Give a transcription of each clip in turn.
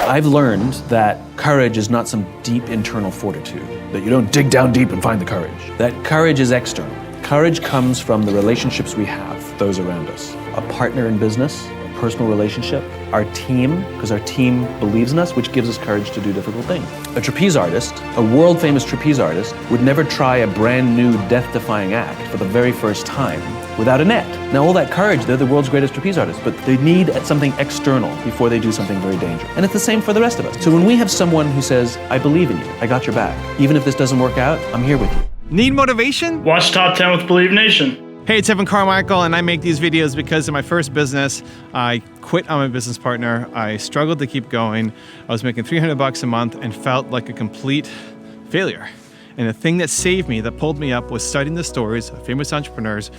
I've learned that courage is not some deep internal fortitude, that you don't dig down deep and find the courage. That courage is external. Courage comes from the relationships we have, those around us. A partner in business, a personal relationship, our team, because our team believes in us, which gives us courage to do difficult things. A trapeze artist, a world-famous trapeze artist, would never try a brand new death-defying act for the very first time without a net. Now all that courage, they're the world's greatest trapeze artists, but they need something external before they do something very dangerous. And it's the same for the rest of us. So when we have someone who says, I believe in you, I got your back, even if this doesn't work out, I'm here with you. Need motivation? Watch Top 10 with Believe Nation. Hey, it's Carmichael, and I make these videos because in my first business, I quit on my business partner. I struggled to keep going. I was making $300 a month and felt like a complete failure. And the thing that saved me, that pulled me up, was studying the stories of famous entrepreneurs.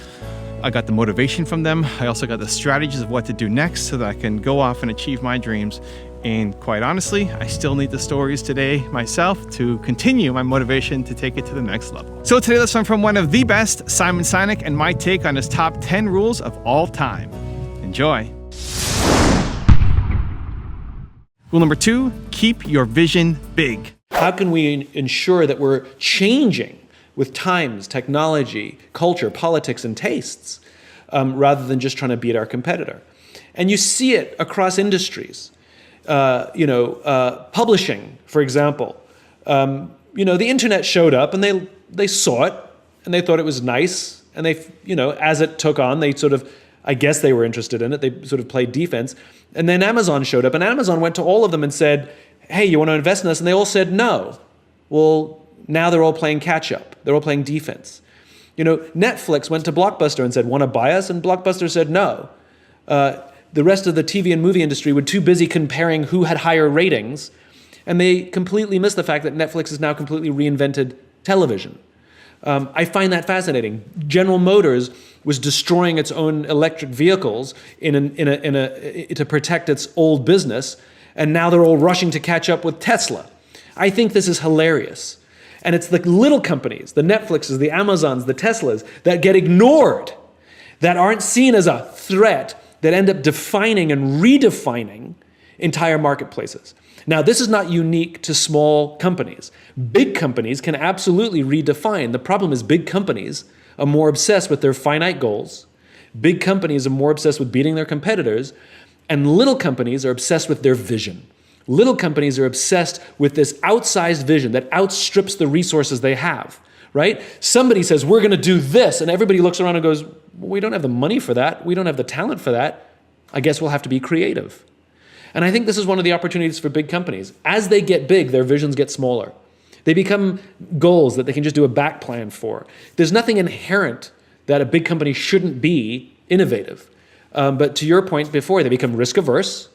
I got the motivation from them. I also got the strategies of what to do next so that I can go off and achieve my dreams. And quite honestly, I still need the stories today myself to continue my motivation to take it to the next level. So today let's learn from one of the best, Simon Sinek, and my take on his top 10 rules of all time. Enjoy. Rule number 2, keep your vision big. How can we ensure that we're changing with times, technology, culture, politics, and tastes, rather than just trying to beat our competitor? And you see it across industries. Publishing, for example. The internet showed up and they saw it and they thought it was nice. And they, as it took on, they sort of, I guess they were interested in it. They sort of played defense. And then Amazon showed up and Amazon went to all of them and said, hey, you want to invest in us? And they all said no. Well, now they're all playing catch up. They're all playing defense. Netflix went to Blockbuster and said, want to buy us? And Blockbuster said no. The rest of the TV and movie industry were too busy comparing who had higher ratings, and they completely missed the fact that Netflix has now completely reinvented television. I find that fascinating. General Motors was destroying its own electric vehicles to protect its old business, and now they're all rushing to catch up with Tesla. I think this is hilarious. And it's the little companies, the Netflixes, the Amazons, the Teslas, that get ignored, that aren't seen as a threat, that end up defining and redefining entire marketplaces. Now, this is not unique to small companies. Big companies can absolutely redefine. The problem is big companies are more obsessed with their finite goals. Big companies are more obsessed with beating their competitors. And little companies are obsessed with their vision. Little companies are obsessed with this outsized vision that outstrips the resources they have. Right? Somebody says, we're going to do this, and everybody looks around and goes, well, we don't have the money for that. We don't have the talent for that. I guess we'll have to be creative. And I think this is one of the opportunities for big companies. As they get big, their visions get smaller. They become goals that they can just do a back plan for. There's nothing inherent that a big company shouldn't be innovative. But to your point before, they become risk averse.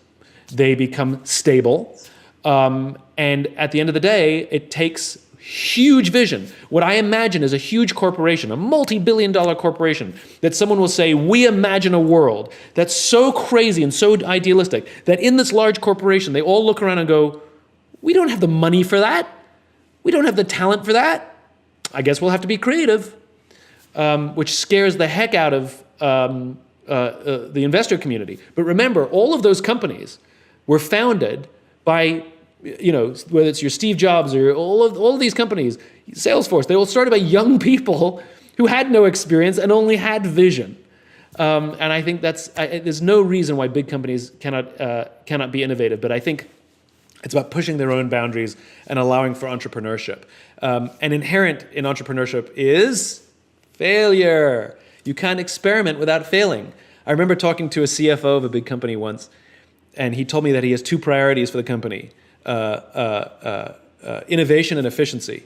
They become stable. And at the end of the day, it takes huge vision. What I imagine is a huge corporation, a multi-billion-dollar corporation, that someone will say, we imagine a world that's so crazy and so idealistic that in this large corporation, they all look around and go, we don't have the money for that. We don't have the talent for that. I guess we'll have to be creative, which scares the heck out of the investor community. But remember, all of those companies were founded by whether it's your Steve Jobs or all of these companies, Salesforce, they all started by young people who had no experience and only had vision. And I think there's no reason why big companies cannot be innovative, but I think it's about pushing their own boundaries and allowing for entrepreneurship. And inherent in entrepreneurship is failure. You can't experiment without failing. I remember talking to a CFO of a big company once, and he told me that he has 2 priorities for the company. Innovation and efficiency.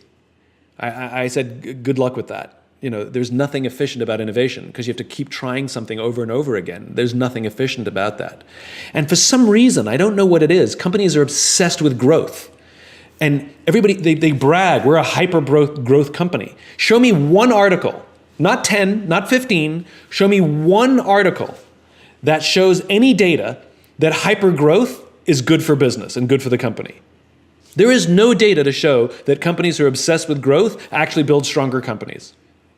I said, good luck with that. There's nothing efficient about innovation because you have to keep trying something over and over again. There's nothing efficient about that. And for some reason, I don't know what it is, companies are obsessed with growth. And everybody, they brag, we're a hyper-growth company. Show me one article, not 10, not 15, show me one article that shows any data that hyper-growth is good for business and good for the company. There is no data to show that companies who are obsessed with growth actually build stronger companies,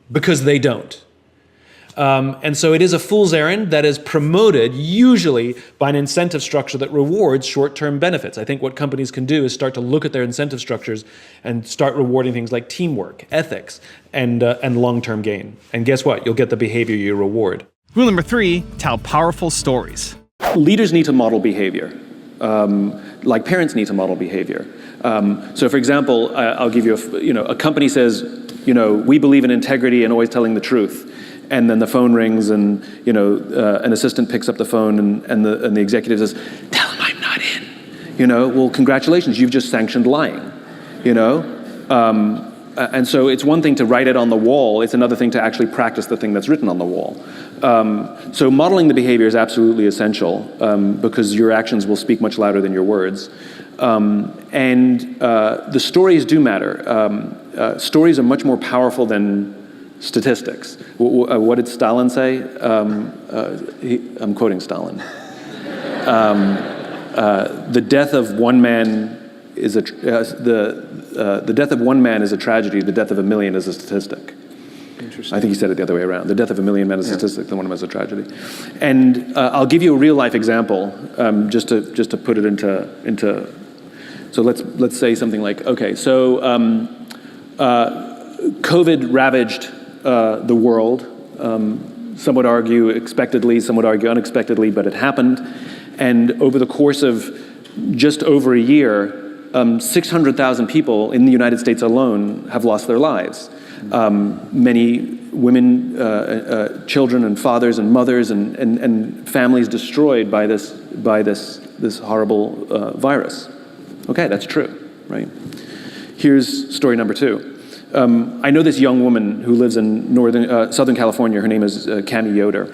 because they don't. And so it is a fool's errand that is promoted usually by an incentive structure that rewards short-term benefits. I think what companies can do is start to look at their incentive structures and start rewarding things like teamwork, ethics, and long-term gain. And guess what? You'll get the behavior you reward. Rule number 3, tell powerful stories. Leaders need to model behavior, like parents need to model behavior. So for example, I'll give you a company says, we believe in integrity and always telling the truth. And then the phone rings and, an assistant picks up the phone and the executive says, tell him I'm not in. Well, congratulations, you've just sanctioned lying, And so it's one thing to write it on the wall, it's another thing to actually practice the thing that's written on the wall. So modeling the behavior is absolutely essential because your actions will speak much louder than your words. And the stories do matter. Stories are much more powerful than statistics. What did Stalin say? I'm quoting Stalin. The death of one man is the death of one man is a tragedy. The death of a million is a statistic. Interesting. I think he said it the other way around. The death of a million men is a statistic. The one of them is a tragedy. And I'll give you a real life example, just to put it into. So let's say something like, okay, so COVID ravaged the world. Some would argue expectedly, some would argue unexpectedly, but it happened. And over the course of just over a year, 600,000 people in the United States alone have lost their lives. Many women, children, and fathers, and mothers, and families destroyed by this horrible virus. Okay, that's true, right? Here's story number 2. I know this young woman who lives in Southern California. Her name is Cami Yoder.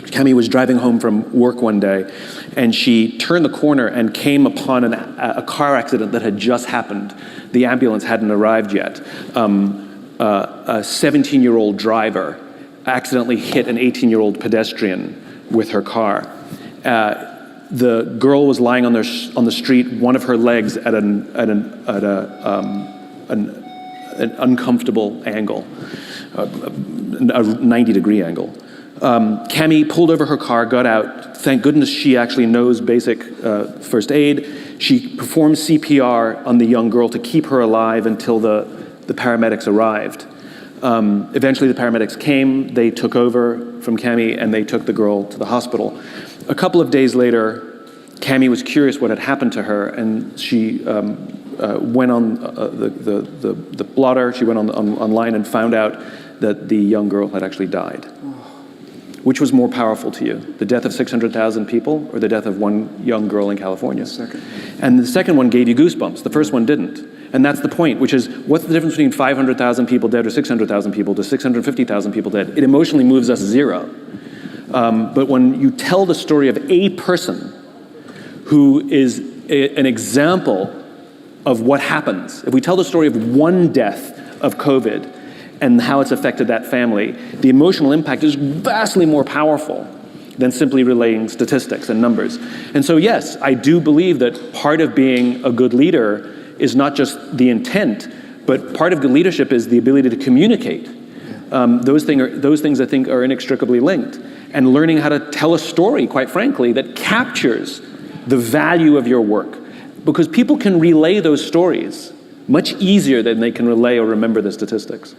Cami was driving home from work one day, and she turned the corner and came upon a car accident that had just happened. The ambulance hadn't arrived yet. A 17-year-old driver accidentally hit an 18-year-old pedestrian with her car. The girl was lying on the street, one of her legs at an uncomfortable angle, a 90-degree angle. Cami pulled over her car, got out. Thank goodness she actually knows basic first aid. She performed CPR on the young girl to keep her alive until the paramedics arrived. Eventually the paramedics came, they took over from Cami, and they took the girl to the hospital. A couple of days later, Cami was curious what had happened to her, and she went on the blotter, she went online and found out that the young girl had actually died. Which was more powerful to you, the death of 600,000 people or the death of one young girl in California? Second. And the second one gave you goosebumps, the first one didn't. And that's the point, which is, what's the difference between 500,000 people dead or 600,000 people to 650,000 people dead? It emotionally moves us zero. But when you tell the story of a person who is an example of what happens, if we tell the story of one death of COVID and how it's affected that family, the emotional impact is vastly more powerful than simply relaying statistics and numbers. And so yes, I do believe that part of being a good leader is not just the intent, but part of good leadership is the ability to communicate. Those things I think are inextricably linked. And learning how to tell a story, quite frankly, that captures the value of your work. Because people can relay those stories much easier than they can relay or remember the statistics.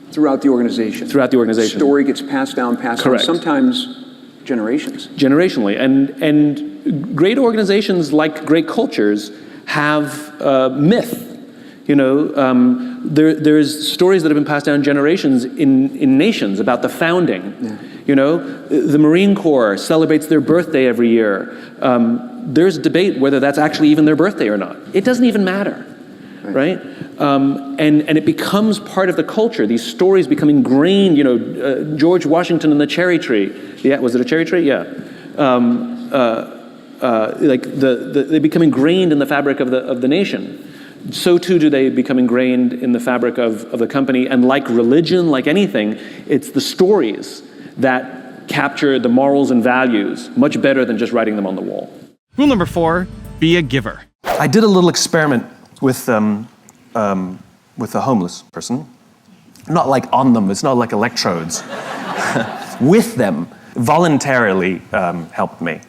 Throughout the organization. Throughout the organization. Story gets passed down, Correct. sometimes generations. Generationally. And great organizations, like great cultures, have myth. There's stories that have been passed down generations in nations about the founding. Yeah. The Marine Corps celebrates their birthday every year. There's debate whether that's actually even their birthday or not. It doesn't even matter, right? And it becomes part of the culture. These stories become ingrained. George Washington and the cherry tree. Yeah, was it a cherry tree? Yeah. They become ingrained in the fabric of the nation. So too do they become ingrained in the fabric of the company. And like religion, like anything, it's the stories that capture the morals and values much better than just writing them on the wall. Rule number 4, be a giver. I did a little experiment with a homeless person. Not like on them, it's not like electrodes. with them, voluntarily helped me.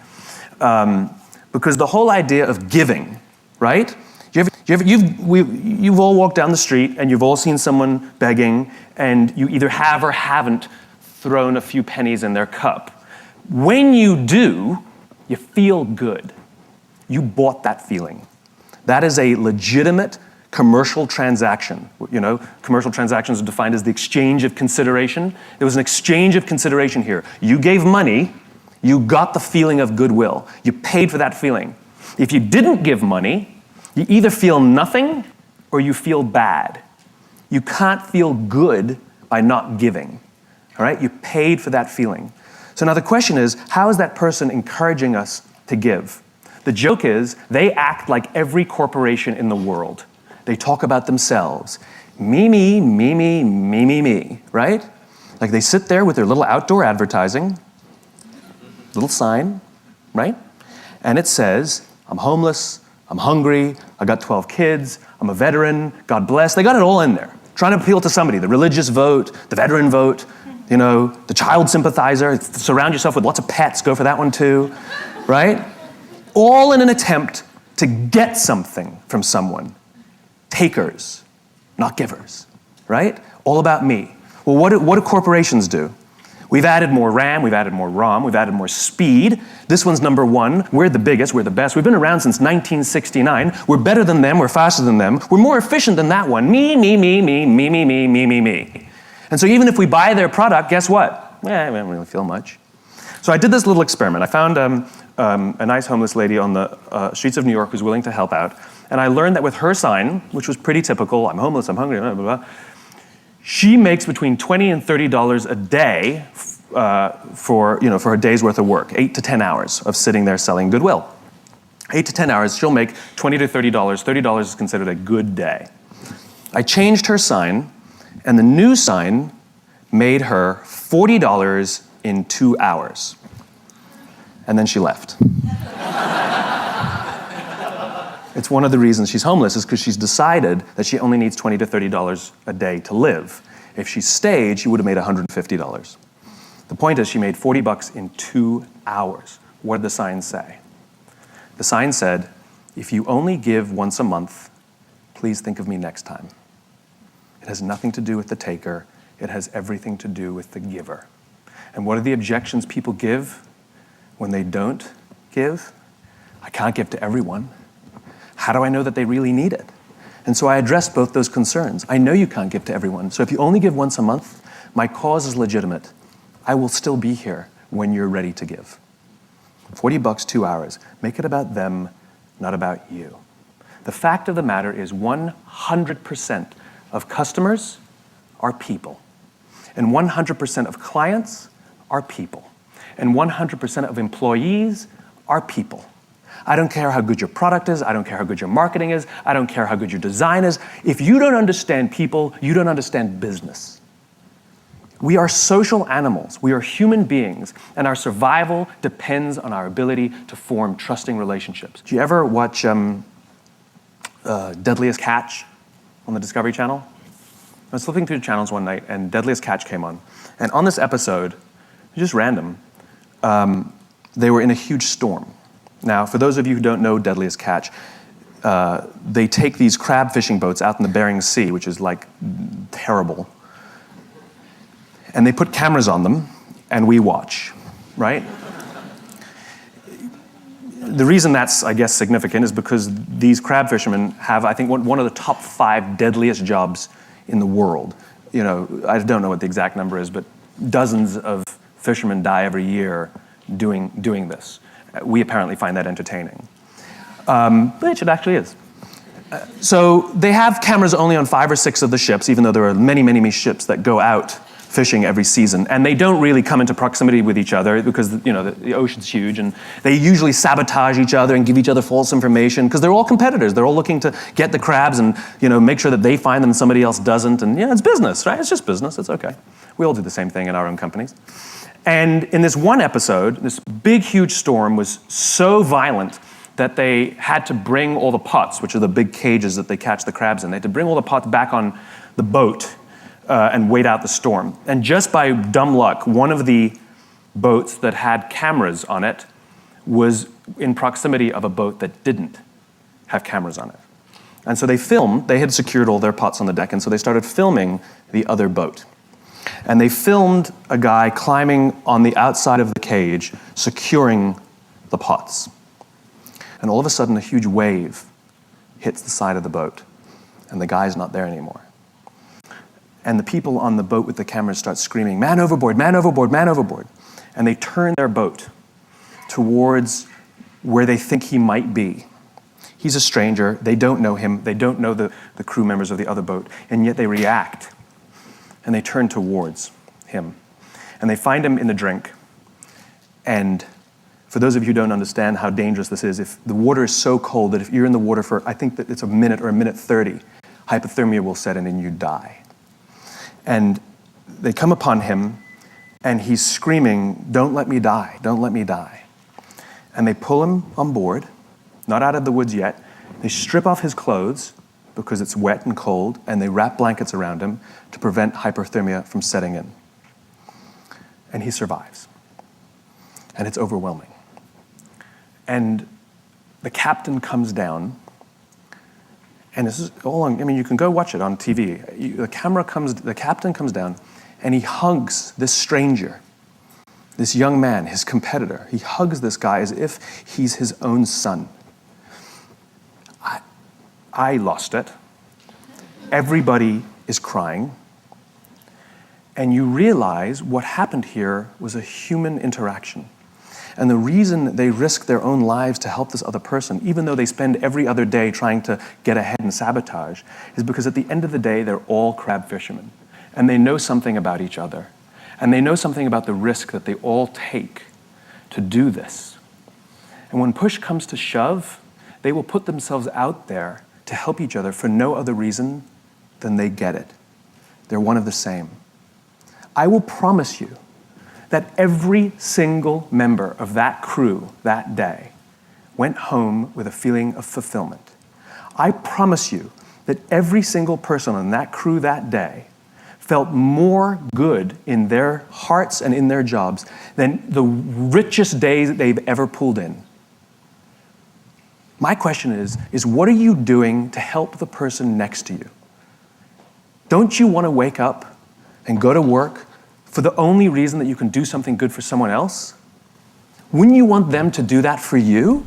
Because the whole idea of giving, right? You've all walked down the street and you've all seen someone begging, and you either have or haven't thrown a few pennies in their cup. When you do, you feel good. You bought that feeling. That is a legitimate commercial transaction. You know, commercial transactions are defined as the exchange of consideration. There was an exchange of consideration here. You gave money, you got the feeling of goodwill. You paid for that feeling. If you didn't give money, you either feel nothing or you feel bad. You can't feel good by not giving. All right? You paid for that feeling. So now the question is, how is that person encouraging us to give? The joke is, they act like every corporation in the world. They talk about themselves. Me, me, me, me, me, me, me, right? Like they sit there with their little outdoor advertising, little sign, right? And it says, I'm homeless, I'm hungry, I got 12 kids, I'm a veteran, God bless. They got it all in there, trying to appeal to somebody, the religious vote, the veteran vote, you know, the child sympathizer, surround yourself with lots of pets, go for that one too, right? All in an attempt to get something from someone. Takers, not givers, right? All about me. Well, what do corporations do? We've added more RAM, we've added more ROM, we've added more speed. This one's number one. We're the biggest, we're the best. We've been around since 1969. We're better than them, we're faster than them. We're more efficient than that one. Me, me, me, me, me, me, me, me, me, me. And so even if we buy their product, guess what? I don't really feel much. So I did this little experiment. I found a nice homeless lady on the streets of New York who's willing to help out. And I learned that with her sign, which was pretty typical, I'm homeless, I'm hungry, blah, blah, blah, she makes between $20 and $30 a day for a day's worth of work, 8 to 10 hours of sitting there selling goodwill. 8 to 10 hours, she'll make $20 to $30. $30 is considered a good day. I changed her sign, and the new sign made her $40 in 2 hours. And then she left. It's one of the reasons she's homeless is because she's decided that she only needs $20 to $30 a day to live. If she stayed, she would have made $150. The point is she made $40 in 2 hours. What did the sign say? The sign said, if you only give once a month, please think of me next time. It has nothing to do with the taker. It has everything to do with the giver. And what are the objections people give when they don't give? I can't give to everyone. How do I know that they really need it? And so I addressed both those concerns. I know you can't give to everyone. So if you only give once a month, my cause is legitimate. I will still be here when you're ready to give. $40, 2 hours. Make it about them, not about you. The fact of the matter is 100% of customers are people. And 100% of clients are people. And 100% of employees are people. I don't care how good your product is. I don't care how good your marketing is. I don't care how good your design is. If you don't understand people, you don't understand business. We are social animals. We are human beings, and our survival depends on our ability to form trusting relationships. Do you ever watch Deadliest Catch on the Discovery Channel? I was flipping through the channels one night, and Deadliest Catch came on. And on this episode, just random, they were in a huge storm. Now, for those of you who don't know Deadliest Catch, they take these crab fishing boats out in the Bering Sea, which is like terrible, and they put cameras on them, and we watch, right? The reason that's, I guess, significant is because these crab fishermen have, I think, one of the top 5 deadliest jobs in the world. You know, I don't know what the exact number is, but dozens of fishermen die every year doing this. We apparently find that entertaining, which it actually is. So they have cameras only on 5 or 6 of the ships, even though there are many, many, many ships that go out fishing every season, and they don't really come into proximity with each other because the ocean's huge, and they usually sabotage each other and give each other false information because they're all competitors. They're all looking to get the crabs and make sure that they find them and somebody else doesn't. And it's business, right? It's just business. It's okay. We all do the same thing in our own companies. And in this one episode, this big, huge storm was so violent that they had to bring all the pots, which are the big cages that they catch the crabs in. They had to bring all the pots back on the boat and wait out the storm. And just by dumb luck, one of the boats that had cameras on it was in proximity of a boat that didn't have cameras on it. And so they had secured all their pots on the deck, and so they started filming the other boat. And they filmed a guy climbing on the outside of the cage, securing the pots. And all of a sudden, a huge wave hits the side of the boat, and the guy's not there anymore. And the people on the boat with the cameras start screaming, "Man overboard, man overboard, man overboard." And they turn their boat towards where they think he might be. He's a stranger, they don't know him, they don't know the crew members of the other boat, and yet they react, and they turn towards him. And they find him in the drink. And for those of you who don't understand how dangerous this is, if the water is so cold that if you're in the water for, I think that it's a minute or a minute 30, hypothermia will set in and you die. And they come upon him, and he's screaming, "Don't let me die, don't let me die." And they pull him on board, not out of the woods yet. They strip off his clothes because it's wet and cold, and they wrap blankets around him to prevent hypothermia from setting in. And he survives. And it's overwhelming. And the captain comes down, and this is all on, I mean, you can go watch it on TV. The captain comes down, and he hugs this stranger, this young man, his competitor. He hugs this guy as if he's his own son. I lost it. Everybody is crying. And you realize what happened here was a human interaction. And the reason they risk their own lives to help this other person, even though they spend every other day trying to get ahead and sabotage, is because at the end of the day, they're all crab fishermen. And they know something about each other. And they know something about the risk that they all take to do this. And when push comes to shove, they will put themselves out there to help each other for no other reason than they get it. They're one of the same. I will promise you that every single member of that crew that day went home with a feeling of fulfillment. I promise you that every single person on that crew that day felt more good in their hearts and in their jobs than the richest days that they've ever pulled in. My question is what are you doing to help the person next to you? Don't you want to wake up and go to work for the only reason that you can do something good for someone else? Wouldn't you want them to do that for you?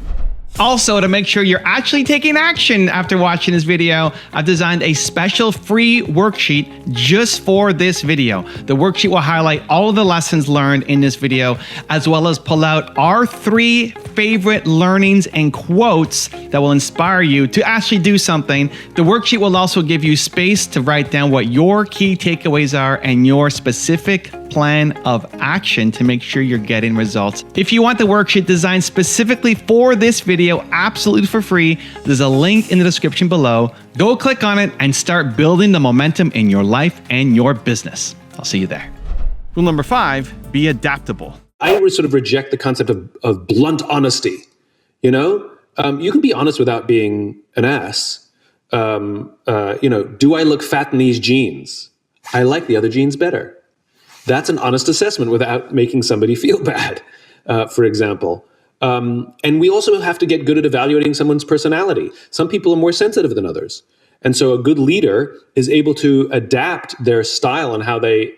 Also, to make sure you're actually taking action after watching this video, I've designed a special free worksheet just for this video. The worksheet will highlight all of the lessons learned in this video, as well as pull out our 3 favorite learnings and quotes that will inspire you to actually do something. The worksheet will also give you space to write down what your key takeaways are and your specific plan of action to make sure you're getting results. If you want the worksheet designed specifically for this video, absolutely for free, there's a link in the description below. Go click on it and start building the momentum in your life and your business. I'll see you there. Rule number 5, be adaptable. I would sort of reject the concept of blunt honesty. You know, you can be honest without being an ass. Do I look fat in these jeans? I like the other jeans better. That's an honest assessment without making somebody feel bad, for example. And we also have to get good at evaluating someone's personality. Some people are more sensitive than others. And so a good leader is able to adapt their style and how they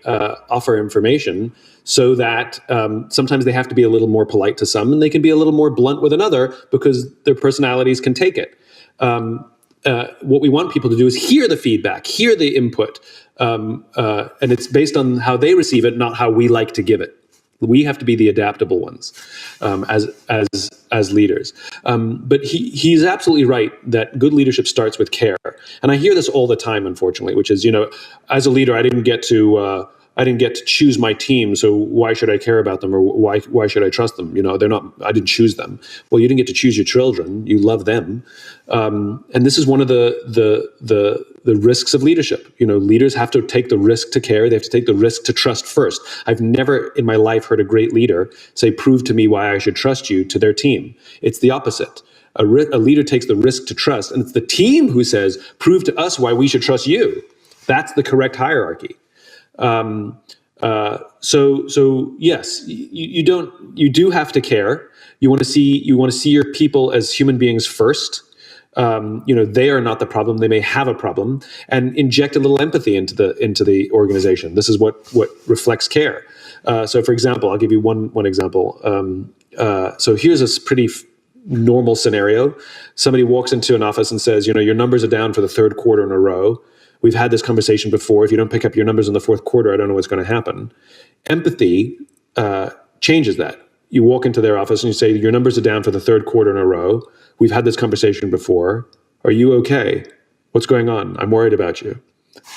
offer information so that sometimes they have to be a little more polite to some and they can be a little more blunt with another because their personalities can take it. What we want people to do is hear the feedback, hear the input, and it's based on how they receive it, not how we like to give it. We have to be the adaptable ones as leaders. But he's absolutely right that good leadership starts with care. And I hear this all the time, unfortunately, which is, as a leader, I didn't get to choose my team, so why should I care about them, or why should I trust them? They're not. I didn't choose them. Well, you didn't get to choose your children. You love them, and this is one of the risks of leadership. Leaders have to take the risk to care. They have to take the risk to trust first. I've never in my life heard a great leader say, "Prove to me why I should trust you," to their team. It's the opposite. A leader takes the risk to trust, and it's the team who says, "Prove to us why we should trust you." That's the correct hierarchy. So yes, you do have to care. You want to see your people as human beings first. They are not the problem. They may have a problem, and inject a little empathy into the organization. This is what reflects care. So, for example, I'll give you one example. So here's a pretty normal scenario. Somebody walks into an office and says, your numbers are down for the third quarter in a row. We've had this conversation before. If you don't pick up your numbers in the fourth quarter, I don't know what's going to happen. Empathy changes that. You walk into their office and you say, your numbers are down for the third quarter in a row. We've had this conversation before. Are you okay? What's going on? I'm worried about you.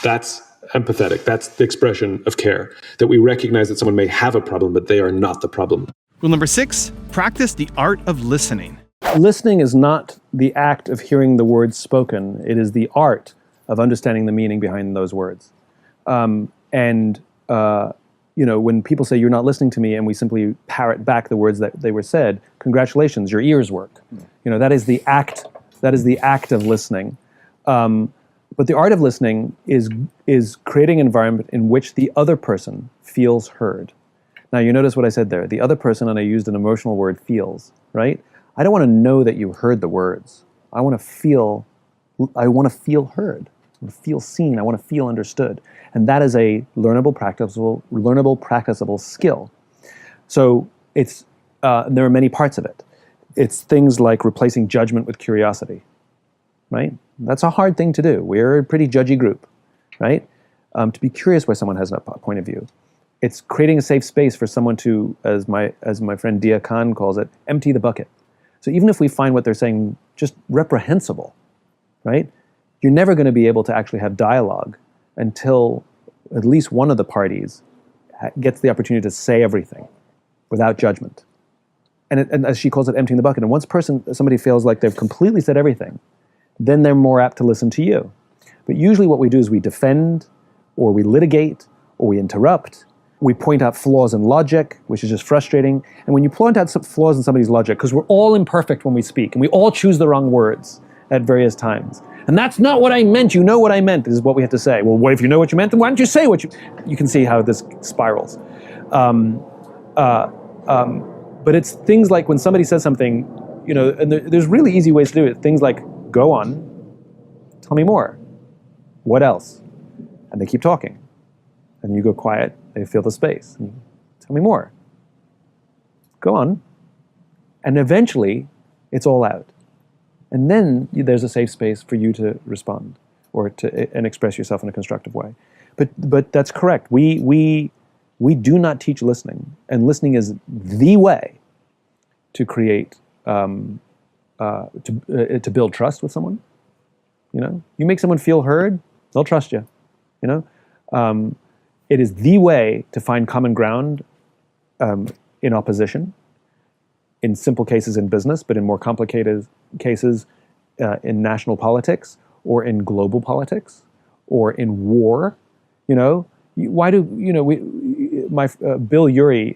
That's empathetic. That's the expression of care, that we recognize that someone may have a problem, but they are not the problem. Rule number 6, practice the art of listening. Listening is not the act of hearing the words spoken. It is the art of understanding the meaning behind those words. When people say you're not listening to me, and we simply parrot back the words that they were said, congratulations, your ears work. That is the act. That is the act of listening. But the art of listening is creating an environment in which the other person feels heard. Now, you notice what I said there. The other person, and I used an emotional word, feels, right? I don't want to know that you heard the words. I want to feel heard. I want to feel seen. I want to feel understood. And that is a learnable, practicable skill. So there are many parts of it. It's things like replacing judgment with curiosity, right? That's a hard thing to do. We're a pretty judgy group, right? To be curious why someone has a point of view. It's creating a safe space for someone to, as my friend Dia Khan calls it, empty the bucket. So even if we find what they're saying just reprehensible, right? You're never going to be able to actually have dialogue until at least one of the parties gets the opportunity to say everything without judgment. And as she calls it, emptying the bucket. And once somebody feels like they've completely said everything, then they're more apt to listen to you. But usually what we do is we defend, or we litigate, or we interrupt. We point out flaws in logic, which is just frustrating. And when you point out some flaws in somebody's logic, because we're all imperfect when we speak, and we all choose the wrong words at various times. And that's not what I meant. You know what I meant. This is what we have to say. Well, if you know what you meant, then why don't you say what you... You can see how this spirals. But it's things like when somebody says something, and there's really easy ways to do it. Things like, go on, tell me more. What else? And they keep talking. And you go quiet, they feel the space. And tell me more. Go on. And eventually, it's all out. And then there's a safe space for you to respond and express yourself in a constructive way. But that's correct. We do not teach listening, and listening is the way to create to build trust with someone. You make someone feel heard, they'll trust you. It is the way to find common ground in opposition. In simple cases in business, but in more complicated cases in national politics, or in global politics, or in war. Why do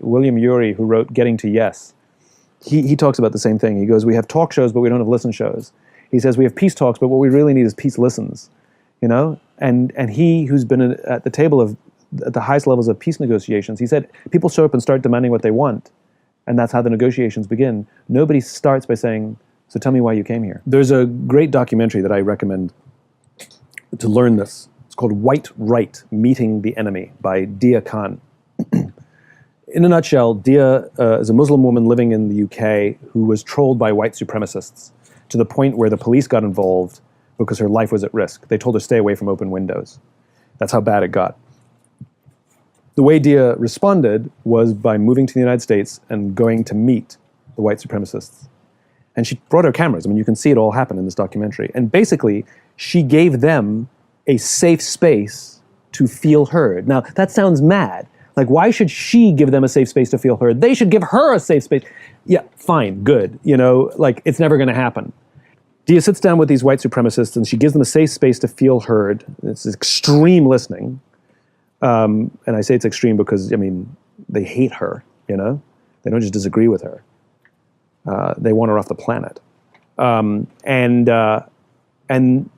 William Ury, who wrote Getting to Yes, he talks about the same thing. He goes, we have talk shows, but we don't have listen shows. He says we have peace talks, but what we really need is peace listens. And he, who's been at the table at the highest levels of peace negotiations, he said people show up and start demanding what they want. And that's how the negotiations begin. Nobody starts by saying, so tell me why you came here. There's a great documentary that I recommend to learn this. It's called White Right, Meeting the Enemy by Dia Khan. In a nutshell, Dia is a Muslim woman living in the UK who was trolled by white supremacists to the point where the police got involved because her life was at risk. They told her stay away from open windows. That's how bad it got. The way Dia responded was by moving to the United States and going to meet the white supremacists. And she brought her cameras. You can see it all happen in this documentary. And basically, she gave them a safe space to feel heard. Now, that sounds mad. Like, why should she give them a safe space to feel heard? They should give her a safe space. Yeah, fine, good. It's never going to happen. Dia sits down with these white supremacists and she gives them a safe space to feel heard. It's extreme listening. And I say it's extreme because, they hate her, They don't just disagree with her. They want her off the planet. And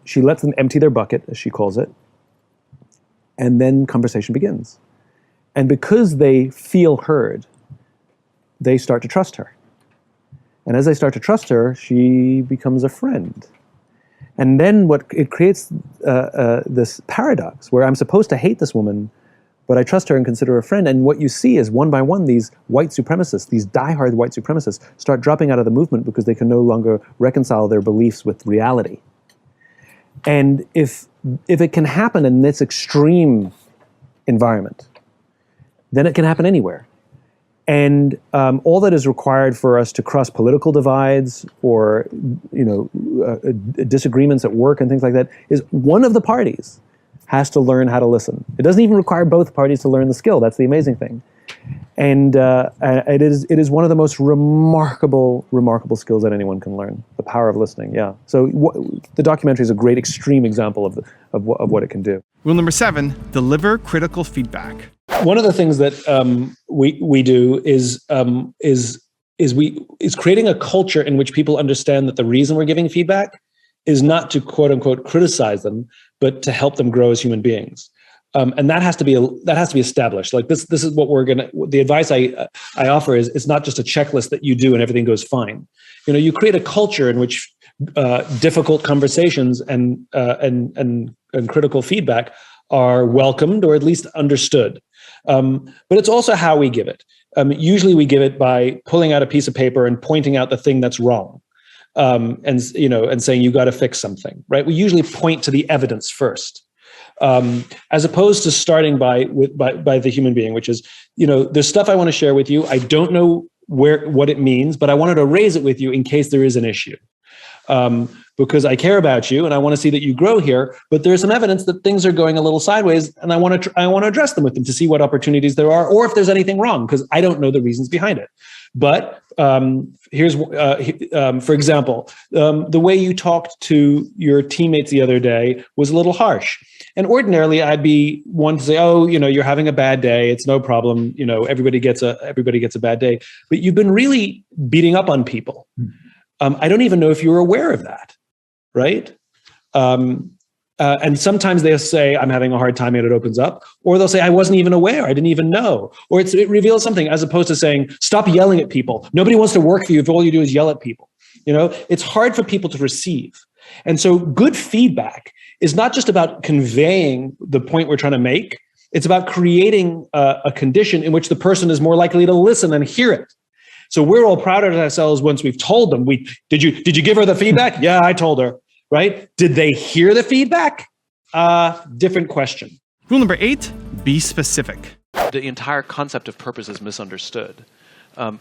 she lets them empty their bucket, as she calls it. And then conversation begins. And because they feel heard, they start to trust her. And as they start to trust her, she becomes a friend. And then it creates this paradox where I'm supposed to hate this woman, but I trust her and consider her a friend. And what you see is one by one, these white supremacists, these diehard white supremacists, start dropping out of the movement because they can no longer reconcile their beliefs with reality. And if it can happen in this extreme environment, then it can happen anywhere. And all that is required for us to cross political divides or disagreements at work and things like that is one of the parties has to learn how to listen. It doesn't even require both parties to learn the skill. That's the amazing thing. And it is one of the most remarkable skills that anyone can learn, the power of listening, yeah. So the documentary is a great extreme example of what it can do. Rule number 7, deliver critical feedback. One of the things that we do is creating a culture in which people understand that the reason we're giving feedback is not to quote unquote criticize them, but to help them grow as human beings. And that has to be established. Like this is what the advice I offer is it's not just a checklist that you do and everything goes fine. You create a culture in which difficult conversations and critical feedback are welcomed or at least understood. But it's also how we give it. Usually we give it by pulling out a piece of paper and pointing out the thing that's wrong. And saying you got to fix something, right? We usually point to the evidence first, as opposed to starting by the human being, which is, there's stuff I want to share with you. I don't know what it means, but I wanted to raise it with you in case there is an issue, because I care about you and I want to see that you grow here. But there's some evidence that things are going a little sideways, and I want to address them with them to see what opportunities there are, or if there's anything wrong, because I don't know the reasons behind it. But here's, for example, the way you talked to your teammates the other day was a little harsh. And ordinarily, I'd be one to say, "Oh, you're having a bad day. It's no problem. Everybody gets a bad day." But you've been really beating up on people. I don't even know if you're aware of that, right? And sometimes they'll say, "I'm having a hard time," and it opens up. Or they'll say, "I wasn't even aware. I didn't even know." Or it reveals something, as opposed to saying, "Stop yelling at people. Nobody wants to work for you if all you do is yell at people." It's hard for people to receive. And so good feedback is not just about conveying the point we're trying to make. It's about creating a condition in which the person is more likely to listen and hear it. So we're all proud of ourselves once we've told them, did you give her the feedback? Yeah, I told her. Right? Did they hear the feedback? Different question. Rule number 8, be specific. The entire concept of purpose is misunderstood.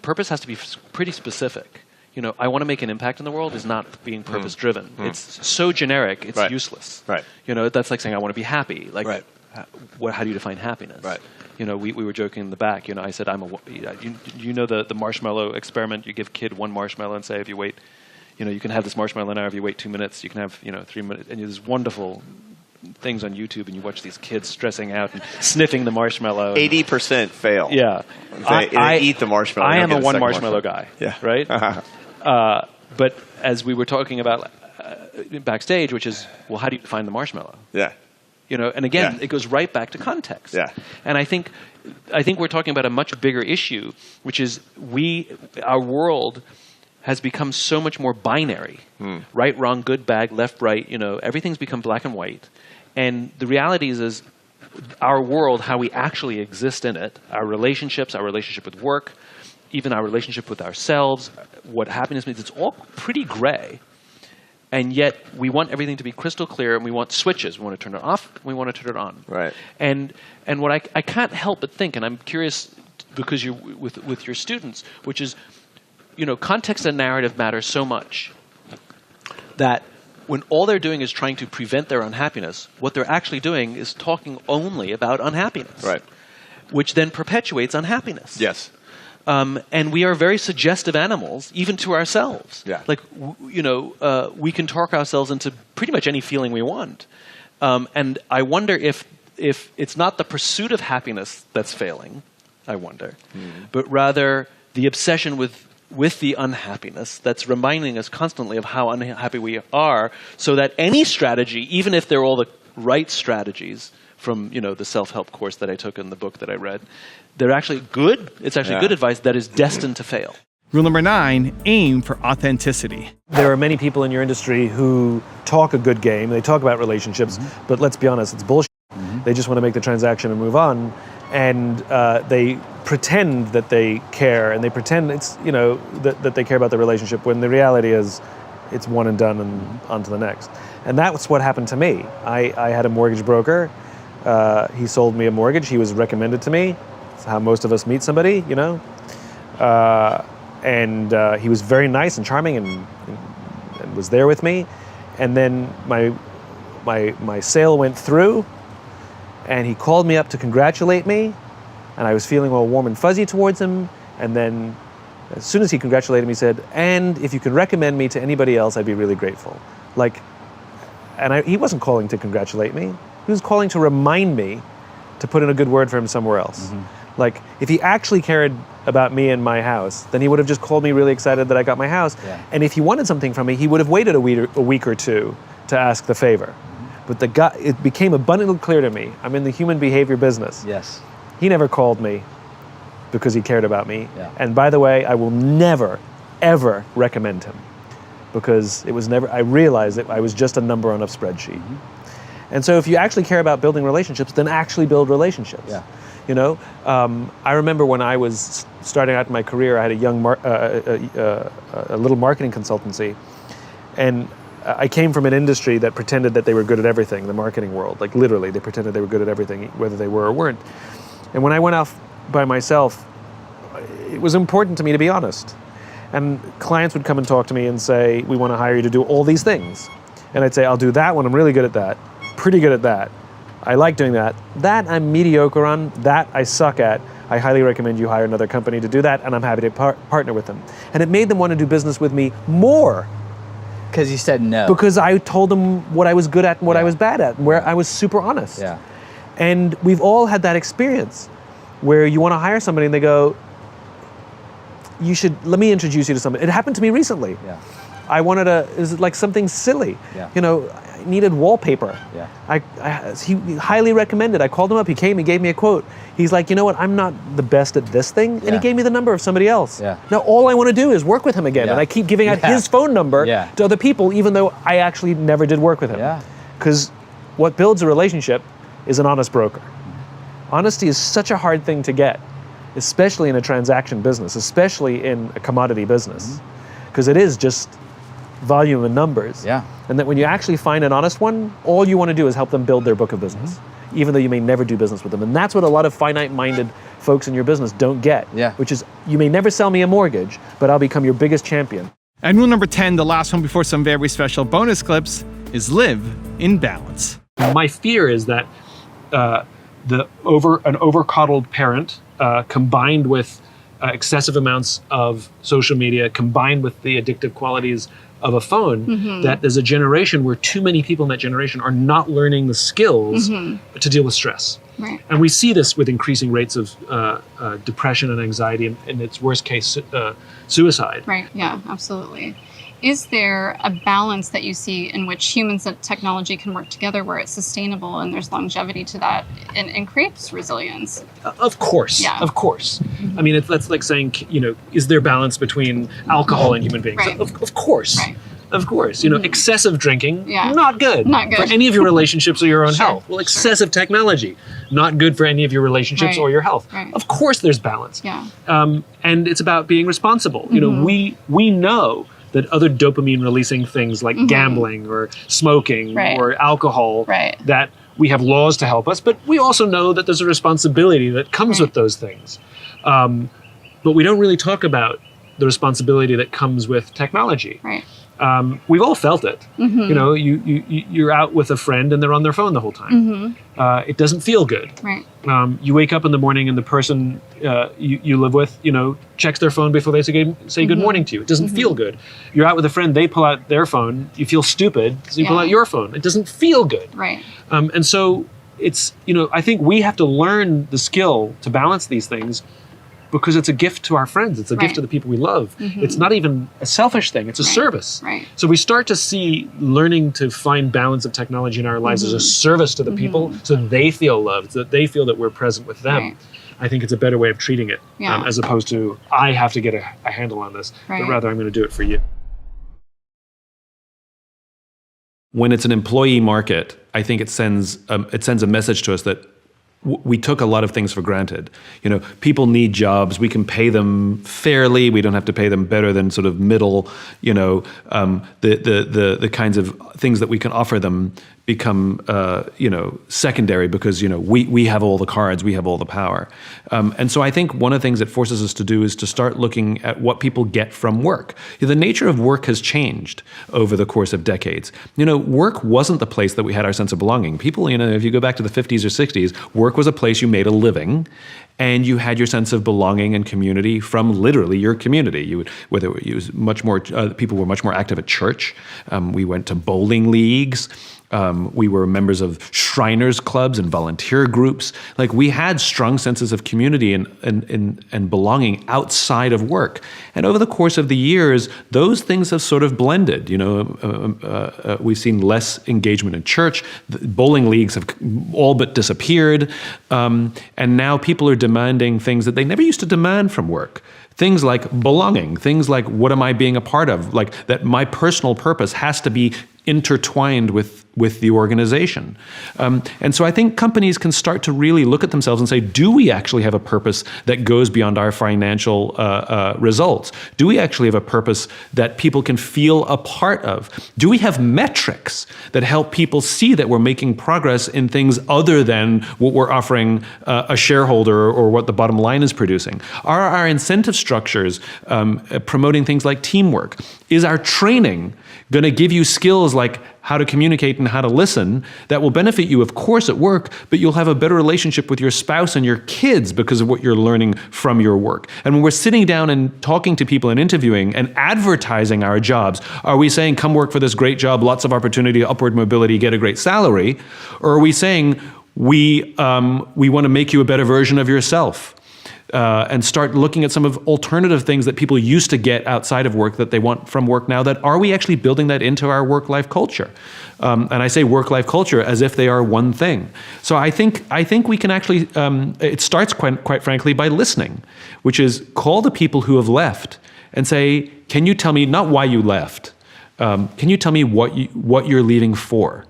Purpose has to be pretty specific. I want to make an impact in the world is not being purpose driven. It's so generic, it's useless. Right. That's like saying I want to be happy. Like, right. How do you define happiness? Right. We were joking in the back. I said the marshmallow experiment. You give a kid one marshmallow and say if you wait. You can have this marshmallow now if you wait 2 minutes. You can have 3 minutes, and there's wonderful things on YouTube, and you watch these kids stressing out and sniffing the marshmallow. 80% fail. Yeah, They eat the marshmallow. I am a one marshmallow guy. Yeah, right. But as we were talking about backstage, which is, well, how do you define the marshmallow? Yeah. And again, it goes right back to context. Yeah. And I think we're talking about a much bigger issue, which is our world has become so much more binary, right, wrong, good, bad, left, right. Everything's become black and white. And the reality is our world, how we actually exist in it, our relationships, our relationship with work, even our relationship with ourselves, what happiness means, it's all pretty gray. And yet we want everything to be crystal clear, and we want switches. We want to turn it off, and we want to turn it on. Right. And what I can't help but think, and I'm curious because you're with your students, which is, context and narrative matter so much that when all they're doing is trying to prevent their unhappiness, what they're actually doing is talking only about unhappiness. Right. Which then perpetuates unhappiness. Yes. And we are very suggestive animals, even to ourselves. Yeah. Like, we can talk ourselves into pretty much any feeling we want. And I wonder if it's not the pursuit of happiness that's failing, I wonder, but rather the obsession with the unhappiness that's reminding us constantly of how unhappy we are, so that any strategy, even if they're all the right strategies from the self-help course that I took and the book that I read. They're actually good. It's actually good advice that is destined to fail. Rule number 9, aim for authenticity. There are many people in your industry who talk a good game. They talk about relationships, but let's be honest, it's bullshit. They just want to make the transaction and move on, and they pretend that they care, and they pretend it's that they care about the relationship, when the reality is it's one and done and on to the next. And that's what happened to me. I had a mortgage broker. He sold me a mortgage. He was recommended to me. That's how most of us meet somebody, and he was very nice and charming and was there with me. And then my sale went through, and he called me up to congratulate me, and I was feeling all warm and fuzzy towards him. And then as soon as he congratulated me, he said, "And if you could recommend me to anybody else, I'd be really grateful." He wasn't calling to congratulate me. He was calling to remind me to put in a good word for him somewhere else. Like, if he actually cared about me and my house, then he would have just called me really excited that I got my house. Yeah. And if he wanted something from me, he would have waited a week or two to ask the favor. But it became abundantly clear to me, I'm in the human behavior business. Yes. He never called me because he cared about me. Yeah. And by the way, I will never, ever recommend him, because I realized that I was just a number on a spreadsheet. And so if you actually care about building relationships, then actually build relationships. Yeah. I remember when I was starting out in my career, I had a little marketing consultancy, and I came from an industry that pretended that they were good at everything, the marketing world. Like, literally, they pretended they were good at everything, whether they were or weren't. And when I went off by myself, it was important to me to be honest. And clients would come and talk to me and say, "We want to hire you to do all these things." And I'd say, "I'll do that one. I'm really good at that. Pretty good at that. I like doing that. That I'm mediocre on. That I suck at. I highly recommend you hire another company to do that, and I'm happy to partner with them." And it made them want to do business with me more. Because you said no. Because I told them what I was good at and what I was bad at, and where I was super honest. Yeah. And we've all had that experience where you want to hire somebody and they go, let me introduce you to somebody. It happened to me recently. Yeah. I wanted is like something silly. Yeah. I needed wallpaper. Yeah. He highly recommended. I called him up. He came. He gave me a quote. He's like, "You know what? I'm not the best at this thing," and he gave me the number of somebody else. Yeah. Now all I want to do is work with him again, Yeah. and I keep giving out Yeah. his phone number Yeah. to other people, even though I actually never did work with him. Yeah. Because what builds a relationship is an honest broker. Honesty is such a hard thing to get, especially in a transaction business, especially in a commodity business, because it is just volume and numbers. Yeah. And that when you actually find an honest one, all you want to do is help them build their book of business, even though you may never do business with them. And that's what a lot of finite-minded folks in your business don't get, which is, you may never sell me a mortgage, but I'll become your biggest champion. And rule number 10, the last one before some very special bonus clips, is live in balance. My fear is that an over-coddled parent combined with excessive amounts of social media, combined with the addictive qualities of a phone, that there's a generation where too many people in that generation are not learning the skills to deal with stress. Right. And we see this with increasing rates of depression and anxiety, and in its worst case, suicide. Right, yeah, absolutely. Is there a balance that you see in which humans and technology can work together where it's sustainable and there's longevity to that and creates resilience? Of course, Yeah. of course. I mean, that's like saying, is there balance between alcohol and human beings? Right. Of course. Right. Of course. Excessive drinking, Yeah. not good. Not good. For any of your relationships or your own Sure, health. Well, excessive technology, not good for any of your relationships Right. or your health. Right. Of course there's balance. Yeah. And it's about being responsible. We know that other dopamine releasing things like gambling or smoking Right. or alcohol, Right. that we have laws to help us, but we also know that there's a responsibility that comes with those things. But we don't really talk about the responsibility that comes with technology. Right. We've all felt it. You're out with a friend and they're on their phone the whole time. It doesn't feel good. Right. You wake up in the morning and the person you live with, checks their phone before they say good morning to you. It doesn't feel good. You're out with a friend, they pull out their phone, you feel stupid, so you pull Yeah. out your phone. It doesn't feel good. Right. And so it's, I think we have to learn the skill to balance these things because it's a gift to our friends. It's a gift to the people we love. It's not even a selfish thing. It's a service. Right. So we start to see learning to find balance of technology in our lives as a service to the people, so they feel loved, so that they feel that we're present with them. Right. I think it's a better way of treating it, as opposed to, I have to get a handle on this, but rather I'm going to do it for you. When it's an employee market, I think it sends a message to us that we took a lot of things for granted. You know, people need jobs. We can pay them fairly. We don't have to pay them better than sort of middle. You know, the kinds of things that we can offer them become secondary because we have all the cards, we have all the power, and so I think one of the things it forces us to do is to start looking at what people get from work. The nature of work has changed over the course of decades. Work wasn't the place that we had our sense of belonging. People, if you go back to the 50s or 60s, work was a place you made a living, and you had your sense of belonging and community from literally your community. People were much more active at church. We went to bowling leagues. We were members of Shriners clubs and volunteer groups. Like, we had strong senses of community and belonging outside of work. And over the course of the years, those things have sort of blended. We've seen less engagement in church. The bowling leagues have all but disappeared. And now people are demanding things that they never used to demand from work. Things like belonging, things like, what am I being a part of? Like, that my personal purpose has to be intertwined with the organization. And so I think companies can start to really look at themselves and say, do we actually have a purpose that goes beyond our financial results? Do we actually have a purpose that people can feel a part of? Do we have metrics that help people see that we're making progress in things other than what we're offering a shareholder or what the bottom line is producing? Are our incentive structures promoting things like teamwork? Is our training going to give you skills like how to communicate and how to listen that will benefit you, of course, at work, but you'll have a better relationship with your spouse and your kids because of what you're learning from your work? And when we're sitting down and talking to people and interviewing and advertising our jobs, are we saying, come work for this great job, lots of opportunity, upward mobility, get a great salary? Or are we saying, we want to make you a better version of yourself? And start looking at some of alternative things that people used to get outside of work that they want from work now. That are we actually building that into our work-life culture? And I say work-life culture as if they are one thing. So I think we can actually. It starts quite frankly by listening, which is call the people who have left and say, can you tell me not why you left? Can you tell me what you're leaving for?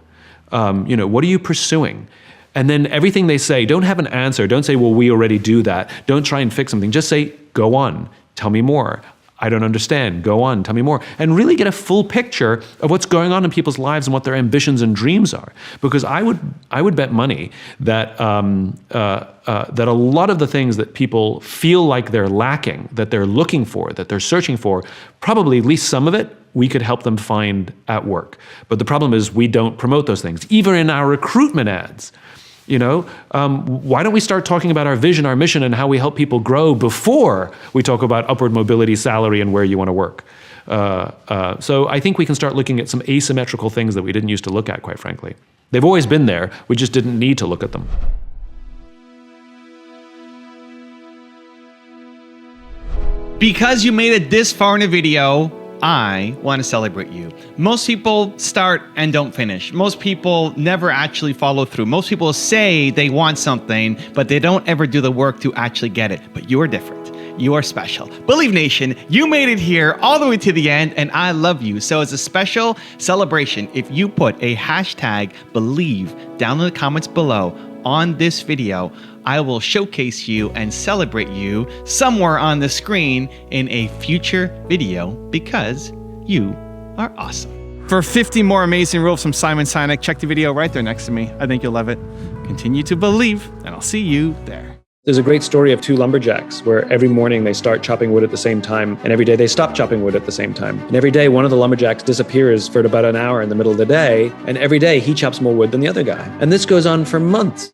What are you pursuing? And then everything they say, don't have an answer. Don't say, well, we already do that. Don't try and fix something. Just say, go on, tell me more. I don't understand. Go on, tell me more. And really get a full picture of what's going on in people's lives and what their ambitions and dreams are. Because I would bet money that that a lot of the things that people feel like they're lacking, that they're looking for, that they're searching for, probably at least some of it, we could help them find at work. But the problem is we don't promote those things, even in our recruitment ads. Why don't we start talking about our vision, our mission, and how we help people grow before we talk about upward mobility, salary, and where you want to work? So I think we can start looking at some asymmetrical things that we didn't used to look at, quite frankly. They've always been there. We just didn't need to look at them. Because you made it this far in a video, I want to celebrate you. Most people start and don't finish. Most people never actually follow through. Most people say they want something, but they don't ever do the work to actually get it. But you are different. You are special. Believe Nation, you made it here all the way to the end, and I love you. So as a special celebration, if you put a hashtag believe down in the comments below on this video, I will showcase you and celebrate you somewhere on the screen in a future video because you are awesome. For 50 more amazing rules from Simon Sinek, check the video right there next to me. I think you'll love it. Continue to believe, and I'll see you there. There's a great story of two lumberjacks where every morning they start chopping wood at the same time, and every day they stop chopping wood at the same time. And every day one of the lumberjacks disappears for about an hour in the middle of the day, and every day he chops more wood than the other guy. And this goes on for months.